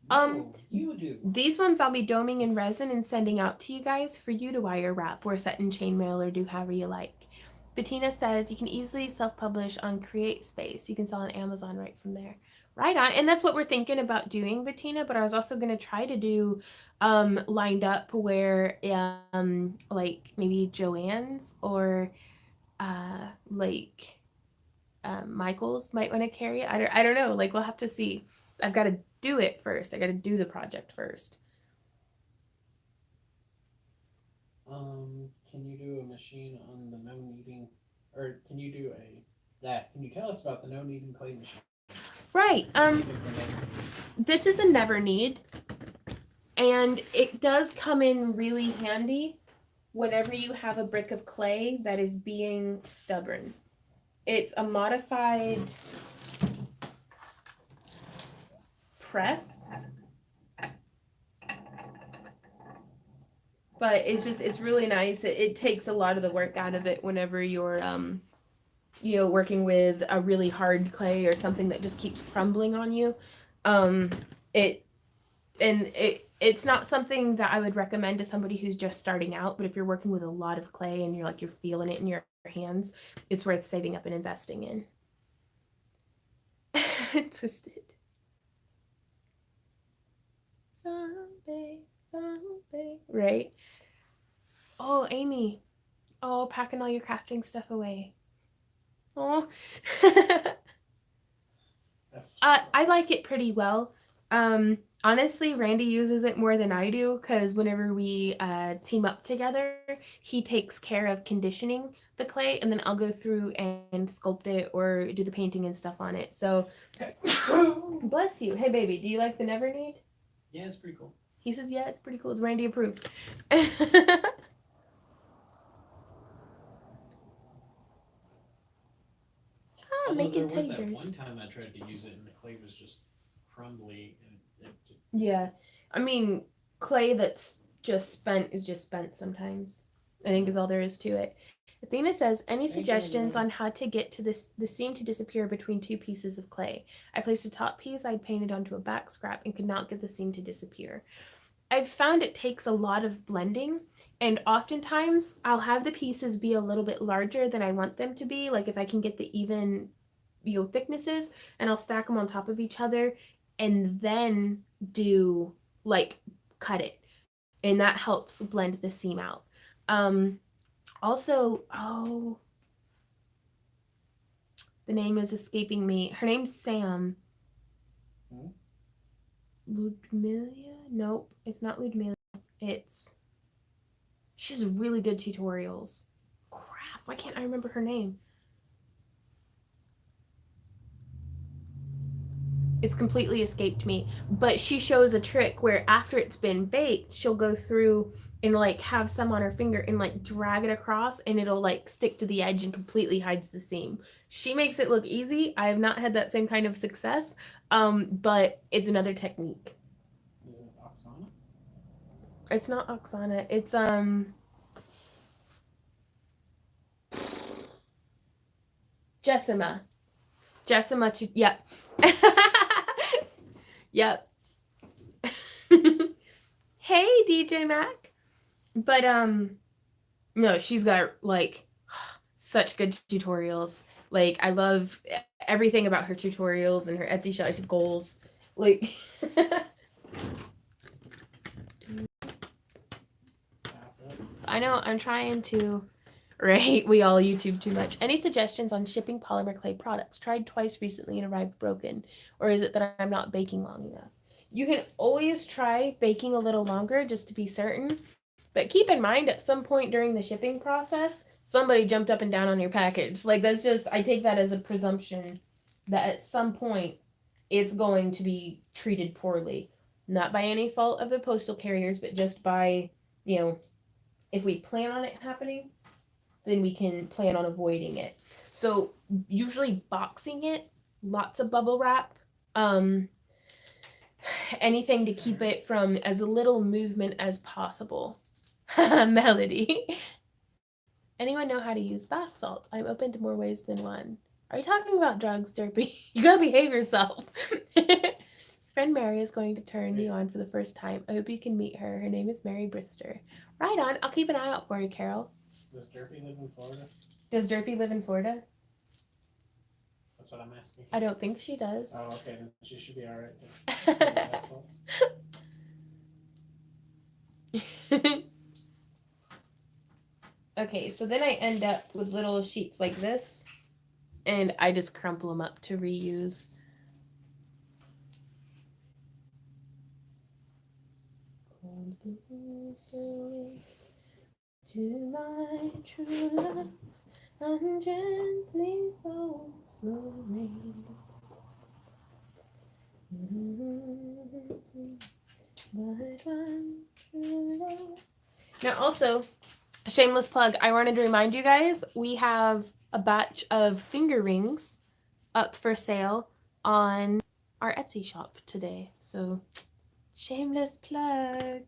No, you do. These ones I'll be doming in resin and sending out to you guys for you to wire wrap or set in chainmail or do however you like. Bettina says you can easily self-publish on CreateSpace. You can sell on Amazon right from there. Right on. And that's what we're thinking about doing, Bettina, but I was also going to try to do lined up where like maybe Joanne's or like Michael's might want to carry it. I don't know. Like, we'll have to see. I've got to do it first. I got to do the project first. Can you do a machine on the no kneading, or can you do that? Can you tell us about the no kneading clay machine? Right. This is a never need, and it does come in really handy whenever you have a brick of clay that is being stubborn. It's a modified press, but it's really nice. It takes a lot of the work out of it whenever you're working with a really hard clay or something that just keeps crumbling on you. It's not something that I would recommend to somebody who's just starting out, but if you're working with a lot of clay and you're feeling it in your hands, it's worth saving up and investing in. Twisted. Someday, right? Oh, Amy. Oh, packing all your crafting stuff away. Oh. I like it pretty well. Honestly, Randy uses it more than I do because whenever we team up together, he takes care of conditioning the clay, and then I'll go through and sculpt it or do the painting and stuff on it. So, bless you. Hey, baby, do you like the Never Need? Yeah, it's pretty cool. He says, yeah, it's pretty cool. It's Randy approved. Although there was that one time I tried to use it and the clay was just crumbly. Yeah. I mean, clay that's just spent is just spent sometimes, I think is all there is to it. Athena says, any suggestions on how to get to the seam to disappear between two pieces of clay? I placed a top piece I'd painted onto a back scrap and could not get the seam to disappear. I've found it takes a lot of blending, and oftentimes I'll have the pieces be a little bit larger than I want them to be, like if I can get the even thicknesses, and I'll stack them on top of each other and then do cut it, and that helps blend the seam out. Also, the name is escaping me. Her name's Sam. Ludmilla? Nope, it's not Ludmilla. She has really good tutorials. Crap, why can't I remember her name? It's completely escaped me. But she shows a trick where after it's been baked, she'll go through and like have some on her finger and like drag it across, and it'll like stick to the edge and completely hides the seam. She makes it look easy. I have not had that same kind of success, but it's another technique. Is it Oksana? It's not Oksana. It's Jessima. Jessima. Yep. Yep. Hey, DJ Mac. But no, she's got like such good tutorials. Like I love everything about her tutorials and her Etsy shop goals. Like I know I'm trying to. Right, we all YouTube too much. Any suggestions on shipping polymer clay products? Tried twice recently and arrived broken. Or is it that I'm not baking long enough? You can always try baking a little longer just to be certain. But keep in mind at some point during the shipping process, somebody jumped up and down on your package. Like that's just, I take that as a presumption that at some point it's going to be treated poorly. Not by any fault of the postal carriers, but just by, if we plan on it happening, then we can plan on avoiding it. So usually boxing it, lots of bubble wrap, um, anything to keep it from as little movement as possible. Melody. Anyone know how to use bath salts? I'm open to more ways than one. Are you talking about drugs, Derpy? You gotta behave yourself. Friend Mary is going to turn you on for the first time. I hope you can meet her. Her name is Mary Brister. Right on. I'll keep an eye out for you, Carol. Does Derpy live in Florida? Does Derpy live in Florida? That's what I'm asking. I don't think she does. Oh, okay. Then she should be all right. Okay, so then I end up with little sheets like this, and I just crumple them up to reuse. To my true love, and gently falls the rain. Now, also, shameless plug, I wanted to remind you guys we have a batch of finger rings up for sale on our Etsy shop today. So, shameless plug.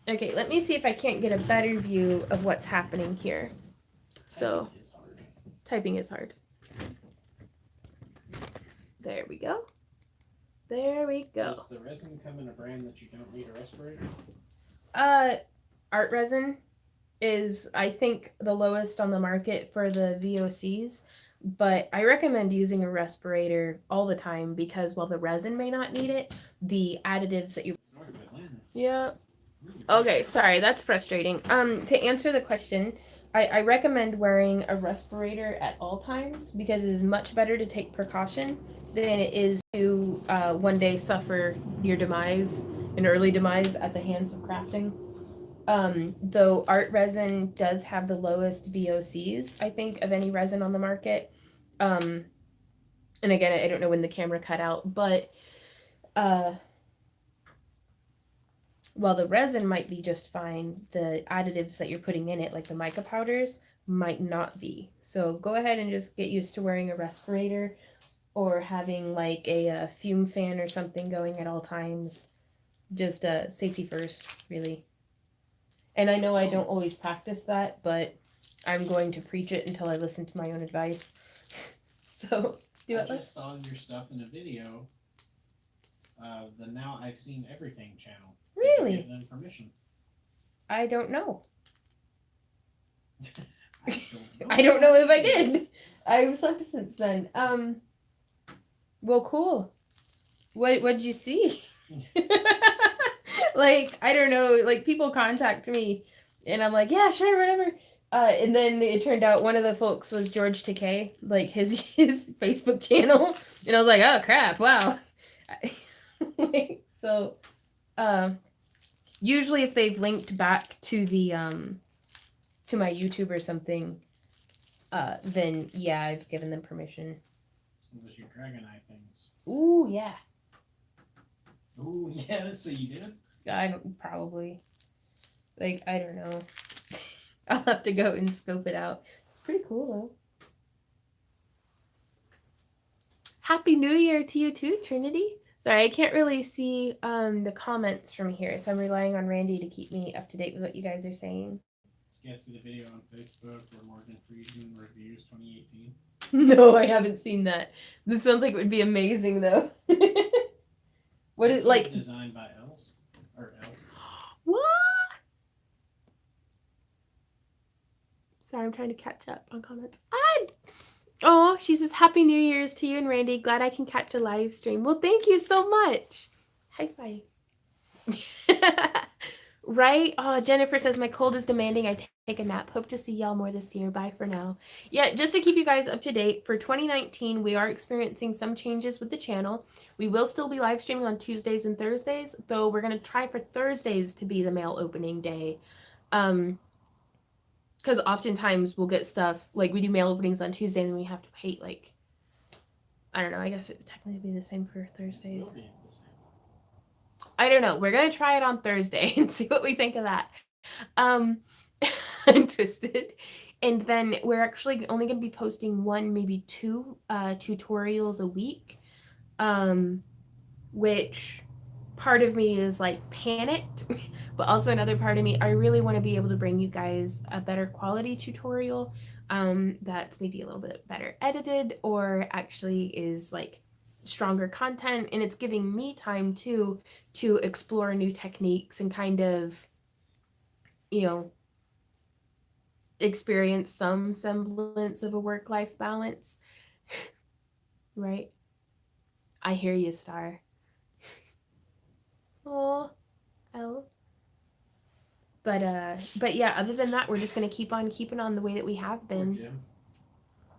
Okay, let me see if I can't get a better view of what's happening here. So, typing is hard. There we go. There we go. Does the resin come in a brand that you don't need a respirator? Art resin is, I think, the lowest on the market for the VOCs, but I recommend using a respirator all the time because while the resin may not need it, the additives that you... Yeah. Okay, sorry, that's frustrating. To answer the question, I recommend wearing a respirator at all times because it is much better to take precaution than it is to one day suffer your demise, an early demise at the hands of crafting. Though art resin does have the lowest VOCs, I think, of any resin on the market. And again, I don't know when the camera cut out, but while the resin might be just fine, the additives that you're putting in it, like the mica powders, might not be. So go ahead and just get used to wearing a respirator or having like a fume fan or something going at all times. Just safety first, really. And I know I don't always practice that, but I'm going to preach it until I listen to my own advice. So do it. I just saw your stuff in a video. The Now I've Seen Everything channel. Really? Give them permission. I don't know. I don't know if I did. I've slept since then. Well, cool. What'd you see? Like, I don't know. Like, people contact me, and I'm like, yeah, sure, whatever. And then it turned out one of the folks was George Takei, like his Facebook channel, and I was like, oh crap, wow. So, usually if they've linked back to the to my YouTube or something, then yeah, I've given them permission. Those your dragon eye things. Ooh, yeah. Ooh, yeah. So you did? I don't probably. Like, I don't know. I'll have to go and scope it out. It's pretty cool though. Happy New Year to you too, Trinity. Sorry, I can't really see the comments from here, so I'm relying on Randy to keep me up to date with what you guys are saying. You guys see the video on Facebook where Morgan Freeman reviews 2018? No, I haven't seen that. This sounds like it would be amazing though. What is like designed by Els or El? what? Sorry, I'm trying to catch up on comments. Oh, she says Happy New Year's to you and Randy. Glad I can catch a live stream. Well, thank you so much. High five. Right? Oh, Jennifer says my cold is demanding I take a nap. Hope to see y'all more this year. Bye for now. Yeah, just to keep you guys up to date, for 2019, we are experiencing some changes with the channel. We will still be live streaming on Tuesdays and Thursdays, though we're going to try for Thursdays to be the mail opening day. Because oftentimes we'll get stuff, like we do mail openings on Tuesday and we have to pay, like, I don't know, I guess it would technically be the same for Thursdays. I don't know. We're going to try it on Thursday and see what we think of that. I'm twisted. And then we're actually only going to be posting one, maybe two tutorials a week, which part of me is like panicked, but also another part of me, I really want to be able to bring you guys a better quality tutorial that's maybe a little bit better edited or actually is like stronger content, and it's giving me time too to explore new techniques and kind of, you know, experience some semblance of a work-life balance. Right? I hear you, Star. Oh, Elle. But yeah, other than that, we're just gonna keep on keeping on the way that we have been.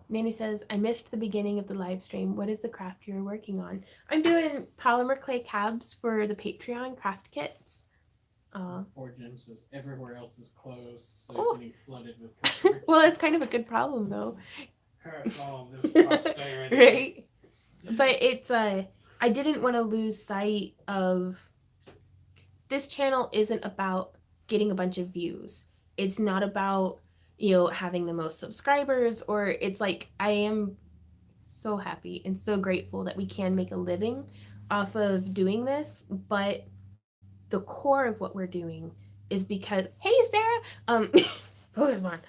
Nanny says, I missed the beginning of the live stream. What is the craft you're working on? I'm doing polymer clay cabs for the Patreon craft kits. Poor Jim says everywhere else is closed, so he's getting flooded with customers. Well, it's kind of a good problem though. This prosperity. Right? But it's I didn't want to lose sight of this channel isn't about getting a bunch of views. It's not about, you know, having the most subscribers, or it's like I am so happy and so grateful that we can make a living off of doing this, but the core of what we're doing is because hey Sarah, focus on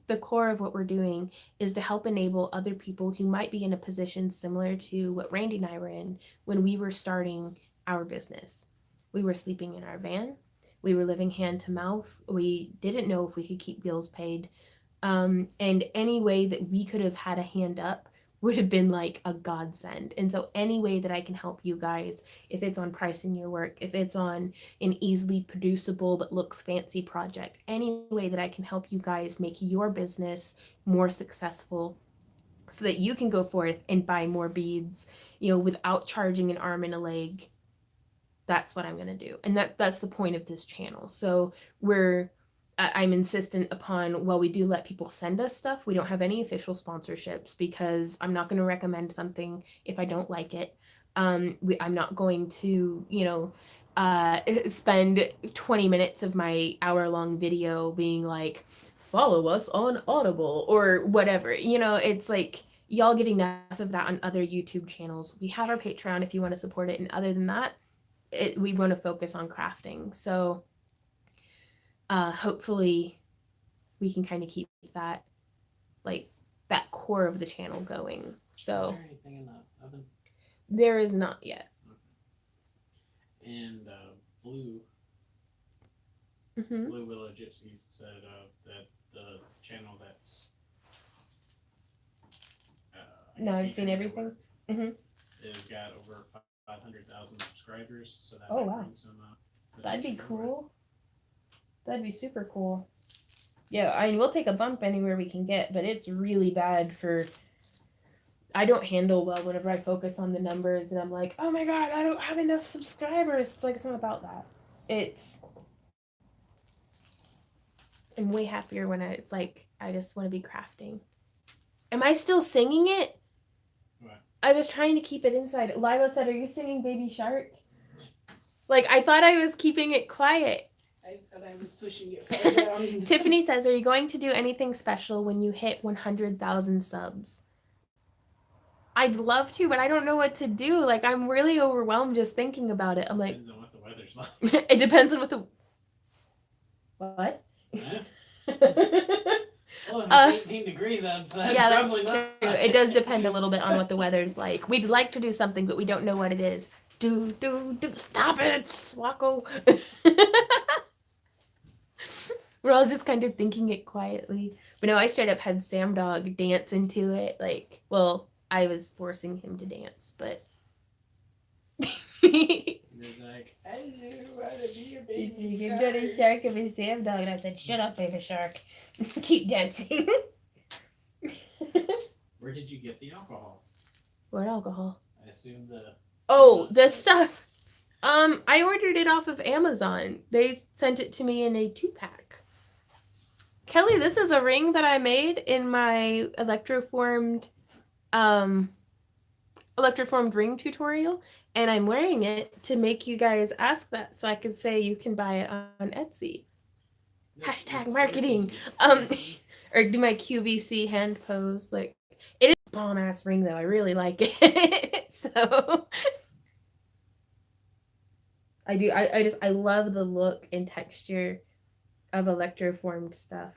the core of what we're doing is to help enable other people who might be in a position similar to what Randy and I were in when we were starting our business. We were sleeping in our van. We were living hand to mouth. We didn't know if we could keep bills paid. And any way that we could have had a hand up would have been like a godsend. And so any way that I can help you guys, if it's on pricing your work, if it's on an easily producible but looks fancy project, any way that I can help you guys make your business more successful so that you can go forth and buy more beads, you know, without charging an arm and a leg, that's what I'm going to do. And that's the point of this channel. So I'm insistent upon, while we do let people send us stuff, we don't have any official sponsorships because I'm not going to recommend something if I don't like it. I'm not going to, you know, spend 20 minutes of my hour-long video being like, follow us on Audible or whatever. You know, it's like y'all get enough of that on other YouTube channels. We have our Patreon if you want to support it. And other than that, we want to focus on crafting. So hopefully we can kind of keep that, like, that core of the channel going. So is there anything in the oven? There is not yet. Okay. And Blue Willow Gypsy said that the channel that's no, I've seen everything. It's got over 500,000 subscribers, so that oh wow, bring some, that'd be cool. That'd be super cool. Yeah, I mean, we'll take a bump anywhere we can get, but it's really bad for. I don't handle well whenever I focus on the numbers and I'm like, oh my god, I don't have enough subscribers. It's like, it's not about that. I'm way happier when it's like, I just want to be crafting. Am I still singing it? Well, I was trying to keep it inside. Lila said, "Are you singing Baby Shark?" Like, I thought I was keeping it quiet. I thought I was pushing it far down. Tiffany says, "Are you going to do anything special when you hit 100,000 subs?" I'd love to, but I don't know what to do. Like, I'm really overwhelmed just thinking about it. I'm like, Depends on what the weather's like. it depends on what the... What? Well, if it's 18 degrees outside, Yeah, that's probably true. not. It does depend a little bit on what the weather's like. We'd like to do something, but we don't know what it is. Stop it, Swacko. We're all just kind of thinking it quietly. But no, I straight up had Sam Dog dance into it. Like, well, I was forcing him to dance, but... He's like, I just want to be a baby You've done a shark of a Sam Dog. And I said, shut up, baby shark. Keep dancing. where did you get the alcohol? What alcohol? I assume the... Oh, the stuff. I ordered it off of Amazon. They sent it to me in a 2-pack. Kelly, this is a ring that I made in my electroformed ring tutorial, and I'm wearing it to make you guys ask that so I can say you can buy it on Etsy. Hashtag marketing. Or do my QVC hand pose. Like, it is a bomb ass ring though. I really like it. So I do. I love the look and texture of electroformed stuff.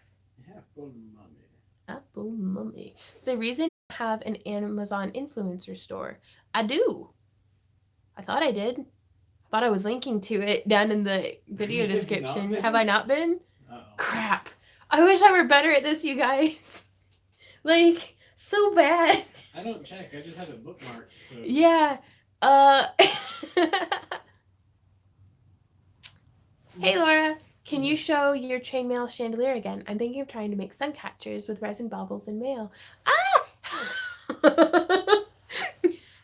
Apple mummy. Apple mummy. So Resin have an Amazon influencer store. I do. I thought I did. I thought I was linking to it down in the video description. Have I not been? Uh-oh. Crap. I wish I were better at this, you guys. Like, so bad. I don't check. I just have it bookmarked. So. Yeah. Hey, Laura. Can you show your chainmail chandelier again? I'm thinking of trying to make sun catchers with resin baubles and mail. Ah!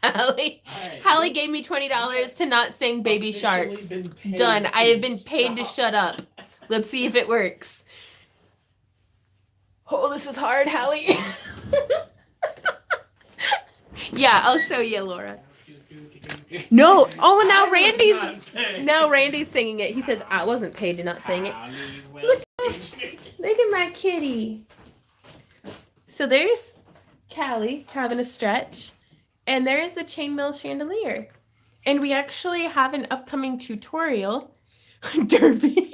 Hallie gave me $20 to not sing Baby Sharks. Done. I have been paid to shut up. Let's see if it works. Oh, this is hard, Hallie. Yeah, I'll show you, Laura. No. Oh, now Randy's singing it. He says, I wasn't paid to not sing it. Look at my kitty. So there's Callie having a stretch. And there is a chainmail chandelier. And we actually have an upcoming tutorial. Derby.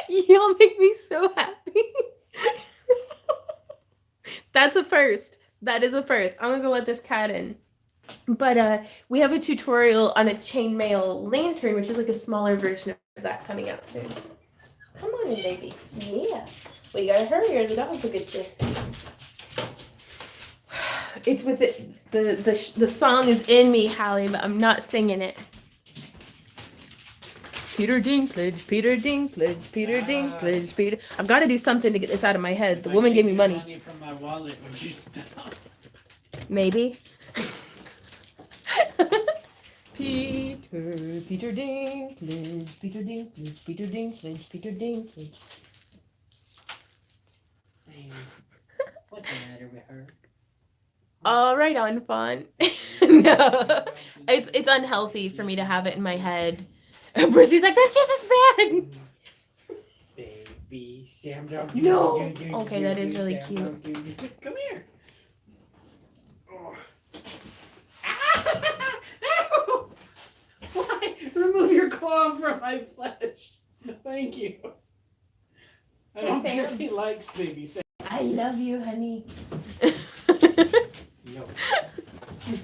Y'all make me so happy. That's a first. That is a first. I'm gonna go let this cat in. But we have a tutorial on a chainmail lantern, which is like a smaller version of that coming out soon. Come on in, baby. Yeah. Well, you gotta hurry or the dogs will get you. It's with it. The song is in me, Hallie, but I'm not singing it. Peter Dinklage, Peter Dinklage, Peter Dinklage, Peter. I've got to do something to get this out of my head. The woman gave me money. From my wallet, would you stop? Maybe. Peter Dinklage, Peter Dinklage, Peter Dinklage, Peter Dinklage. Sam, what's the matter with her? All right, on Fawn. No, it's unhealthy for me to have it in my head. Brucey's like, that's just as bad. Baby Sam Dog. No. Okay, that is really cute. Come here. Oh. Why? Remove your claw from my flesh. Thank you. I don't guess he likes baby Sam. I love you, honey. No.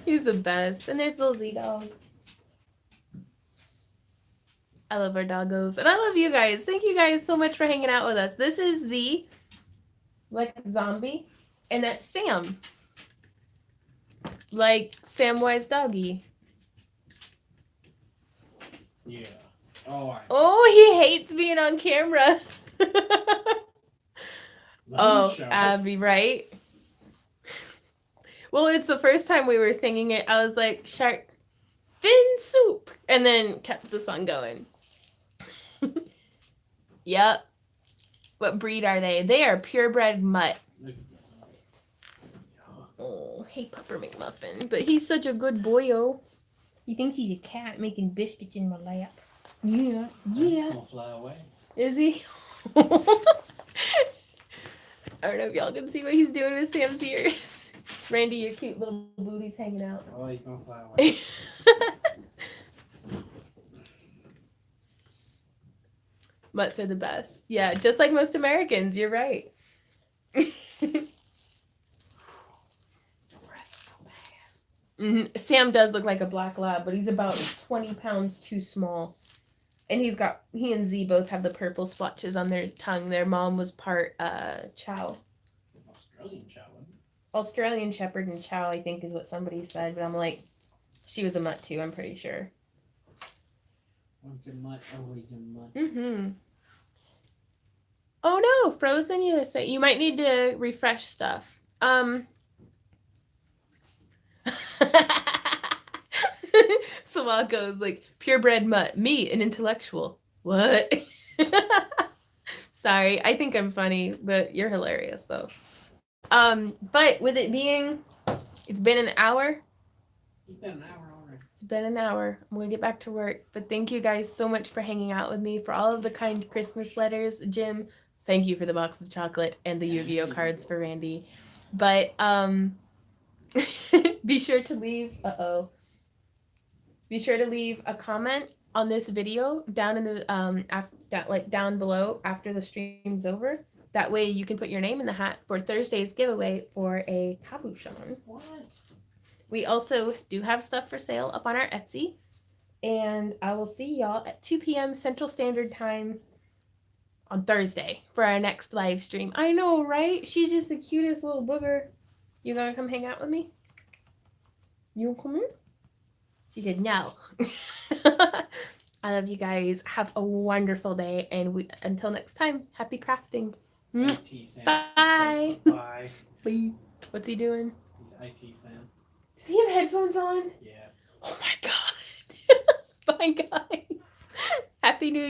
He's the best. And there's little Z Dog. I love our doggos. And I love you guys. Thank you guys so much for hanging out with us. This is Z, like a zombie. And that's Sam. Like Samwise Doggy. Yeah. Oh, he hates being on camera. Oh, Abby, right? Well, it's the first time we were singing it. I was like, shark fin soup. And then kept the song going. Yep. What breed are they? They are purebred mutt. Oh, hey, Pupper McMuffin. But he's such a good boyo. He thinks he's a cat making biscuits in my lap. Yeah, He's gonna fly away. Is he? I don't know if y'all can see what he's doing with Sam's ears. Randy, your cute little booty's hanging out. Oh, he's gonna fly away. Mutts are the best. Yeah, just like most Americans. You're right. Sam does look like a black lab, but he's about 20 pounds too small. And he and Z both have the purple splotches on their tongue. Their mom was part Chow. Australian chow. Australian Shepherd and Chow, I think, is what somebody said. But I'm like, she was a mutt too, I'm pretty sure. Once a mutt, always a mutt. Mm-hmm. Oh no, Frozen, you might need to refresh stuff. Sawako like, purebred mutt. Me, an intellectual. What? Sorry, I think I'm funny, but you're hilarious though. But with it being, it's been an hour. It's been an hour already. It's been an hour. I'm gonna get back to work. But thank you guys so much for hanging out with me, for all of the kind Christmas letters. Jim, thank you for the box of chocolate and the Yu-Gi-Oh cards for Randy. But be sure to leave a comment on this video down in the down below after the stream's over. That way you can put your name in the hat for Thursday's giveaway for a cabochon. What? We also do have stuff for sale up on our Etsy. And I will see y'all at 2 p.m. Central Standard Time on Thursday for our next live stream. I know, right? She's just the cutest little booger. You gonna come hang out with me? You wanna come in? She said no. I love you guys. Have a wonderful day. And until next time, happy crafting. IT Sam. Bye. Bye. Bye. What's he doing? He's IT Sam. Does he have headphones on? Yeah. Oh my god. Bye, guys. Happy New Year.